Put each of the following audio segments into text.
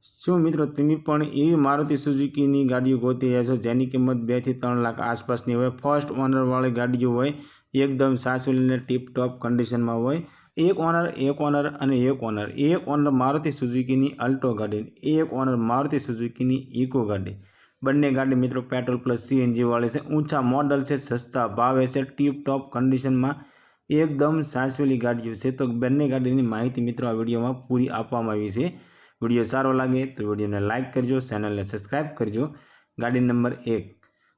શું મિત્રો તમે પણ એવી મારુતિ સુઝુકીની ગાડીઓ ગોતી રહ્યા છો જેની કિંમત 2 થી 3 લાખ આસપાસની હોય, ફર્સ્ટ ઓનરવાળી ગાડીઓ હોય, એકદમ સાચવેલીને ટીપટોપ કન્ડિશનમાં હોય, એક ઓનર મારુતિ સુઝુકીની અલ્ટો ગાડી, એક ઓનર મારુતિ સુઝુકીની ઇકો ગાડી, બંને ગાડી મિત્રો પેટ્રોલ પ્લસ સીએનજી વાળી છે, ઊંચા મોડલ છે, સસ્તા ભાવે છે, ટીપટોપ કન્ડિશનમાં એકદમ સાચવેલી ગાડીઓ છે। તો બંને ગાડીની માહિતી મિત્રો આ વિડીયોમાં પૂરી આપવામાં આવી છે। વિડીયો સારો લાગે તો વિડીયોને લાઇક કરજો, ચેનલને સબસ્ક્રાઈબ કરજો। ગાડી નંબર 1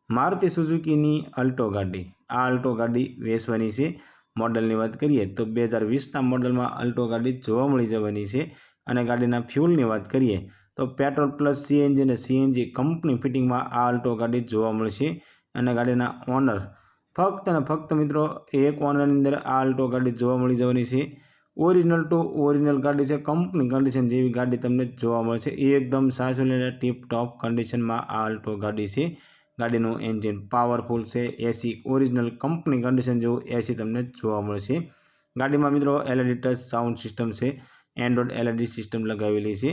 મારુતિ સુઝુકીની અલ્ટો ગાડી। આ અલ્ટો ગાડી વેચવાની છે। મોડલની વાત કરીએ તો 2020ના મોડલમાં અલ્ટો ગાડી જોવા મળી જવાની છે। અને ગાડીના ફ્યુલની વાત કરીએ તો પેટ્રોલ પ્લસ સીએનજી અને સીએનજી કંપની ફિટિંગમાં આ અલ્ટો ગાડી જોવા મળશે। અને ગાડીના ઓનર ફક્ત અને ફક્ત મિત્રો એક ઓનરની અંદર આ અલ્ટો ગાડી જોવા મળી જવાની છે। ઓરિજિનલ ટુ ઓરિજિનલ ગાડી છે, કંપની કન્ડિશન જેવી ગાડી તમને જોવા મળશે। એકદમ સાચવેલી ટીપ-ટોપ કન્ડિશનમાં આ અલ્ટો ગાડી છે। ગાડીનું એન્જિન પાવરફુલ છે, એસી ઓરિજિનલ કંપની કન્ડિશન જેવું એસી તમને જોવા મળશે। ગાડીમાં મિત્રો એલઈડી ટચ સાઉન્ડ સિસ્ટમ છે, એન્ડ્રોઇડ એલઈડી સિસ્ટમ લગાવેલી છે,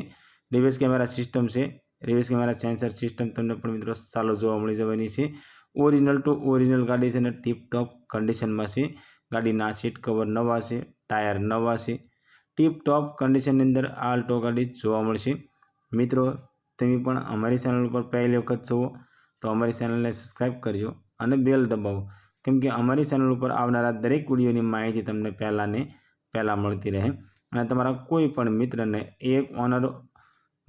રિવર્સ કેમેરા સિસ્ટમ છે, રિવર્સ કેમેરા સેન્સર સિસ્ટમ તમને પણ મિત્રો ચાલુ જોવા મળી જવાની છે। ઓરિજિનલ ટુ ઓરિજિનલ ગાડી છે અને ટીપ-ટોપ કન્ડિશનમાં છે। ગાડીના સીટ કવર નવા છે, ટાયર નવા છે, ટીપ-ટોપ કન્ડિશનની અંદર આ અલ્ટો ગાડી જોવા મળશે। મિત્રો તમે પણ અમારી ચેનલ ઉપર પહેલી વખત છો તો અમારી ચેનલને સબસ્ક્રાઈબ કરજો અને બેલ દબાવો, કેમ કે અમારી ચેનલ ઉપર આવનારા દરેક વિડીયોની માહિતી તમને પહેલાં મળતી રહે। અને તમારા કોઈ પણ મિત્રને એક ઓનર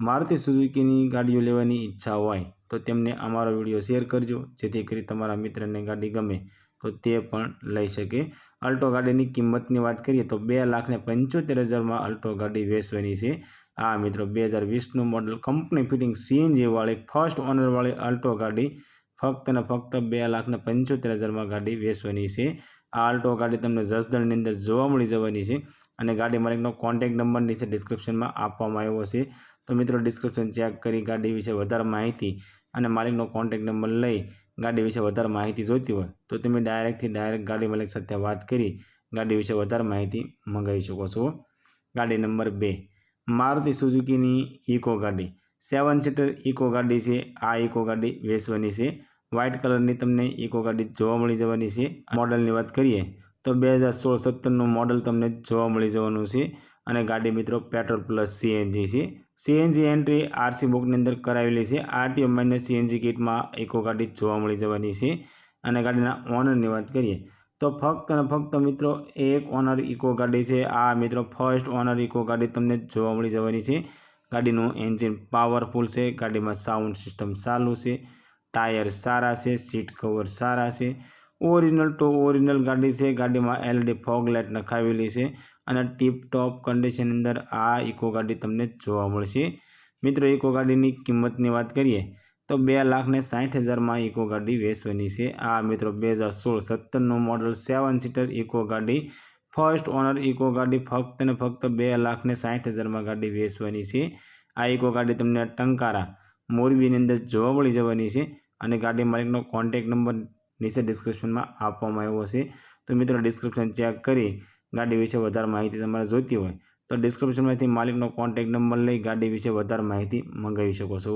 મારુતિ સુઝુકીની ગાડીઓ લેવાની ઈચ્છા હોય તો તેમને અમારો વિડીયો શેર કરજો, જેથી કરી તમારા મિત્રને ગાડી ગમે તો તે પણ લઈ શકે। અલ્ટો ગાડીની કિંમતની વાત કરીએ તો 2,75,000માં અલ્ટો ગાડી વેચવાની છે। આ મિત્રો 2020નું મોડલ કંપની ફિટિંગ સીએનજી વાળી ફર્સ્ટ ઓનરવાળી અલ્ટો ગાડી ફક્ત અને ફક્ત 2,75,000માં ગાડી વેચવાની છે। આ અલ્ટો ગાડી તમને જસદણની અંદર જોવા મળી જવાની છે। અને ગાડી માલિકનો કોન્ટેક્ટ નંબર નીચે ડિસ્ક્રિપ્શનમાં આપવામાં આવ્યો છે, તો મિત્રો ડિસ્ક્રિપ્શન ચેક કરી ગાડી વિશે વધારે માહિતી અને માલિકનો કોન્ટેક્ટ નંબર લઈ ગાડી વિશે વધારે માહિતી જોઈતી હોય તો તમે ડાયરેક્ટ ગાડી માલિક સાથે વાત કરી ગાડી વિશે વધારે માહિતી મંગાવી શકો છો। ગાડી નંબર 2 મારુતિ સુઝુકીની ઇકો ગાડી, 7 સીટર ઇકો ગાડી છે। આ ઇકો ગાડી વેચવાની છે। વ્હાઇટ કલરની તમને ઇકો ગાડી જોવા મળી જવાની છે। મોડલની વાત કરીએ તો 2016-17નું મોડલ તમને જોવા મળી જવાનું છે। અને ગાડી મિત્રો પેટ્રોલ પ્લસ સીએનજી છે। સીએનજી એન્ટ્રી આરસી બુકની અંદર કરાવેલી છે। આરટીઓ માઇનસ સીએનજી કિટમાં ઇકો ગાડી જોવા મળી જવાની છે। અને ગાડીના ઓનરની વાત કરીએ તો ફક્ત અને ફક્ત મિત્રો એક ઓનર ઇકો ગાડી છે। આ મિત્રો ફર્સ્ટ ઓનર ઇકો ગાડી તમને જોવા મળી જવાની છે। ગાડીનું એન્જિન પાવરફુલ છે, ગાડીમાં સાઉન્ડ સિસ્ટમ ચાલુ છે, ટાયર સારા છે, સીટ કવર સારા છે, ઓરિજિનલ ટુ ઓરિજિનલ ગાડી છે। ગાડીમાં એલઈડી ફોગ લાઇટ નખાવેલી છે અને ટીપ-ટોપ કન્ડિશનની અંદર આ ઇકો ગાડી તમને જોવા મળશે। મિત્રો ઇકો ગાડીની કિંમતની વાત કરીએ તો 2,60,000માં ઇકો ગાડી વેચવાની છે। આ મિત્રો 2016-17નું મોડલ 7 સીટર ઇકો ગાડી ફર્સ્ટ ઓનર ઇકો ગાડી ફક્ત અને ફક્ત 2,60,000માં ગાડી વેચવાની છે। આ ઇકો ગાડી તમને ટંકારા મોરબીની અંદર જોવા મળી જવાની છે। અને ગાડી માલિકનો કોન્ટેક્ટ નંબર નીચે ડિસ્ક્રિપ્શનમાં આપવામાં આવ્યો છે, તો મિત્રો ડિસ્ક્રિપ્શન ચેક કરી ગાડી વિશે વધારે માહિતી તમારે જોઈતી હોય તો ડિસ્ક્રિપ્શનમાંથી માલિકનો કોન્ટેક્ટ નંબર લઈ ગાડી વિશે વધારે માહિતી મંગાવી શકો છો।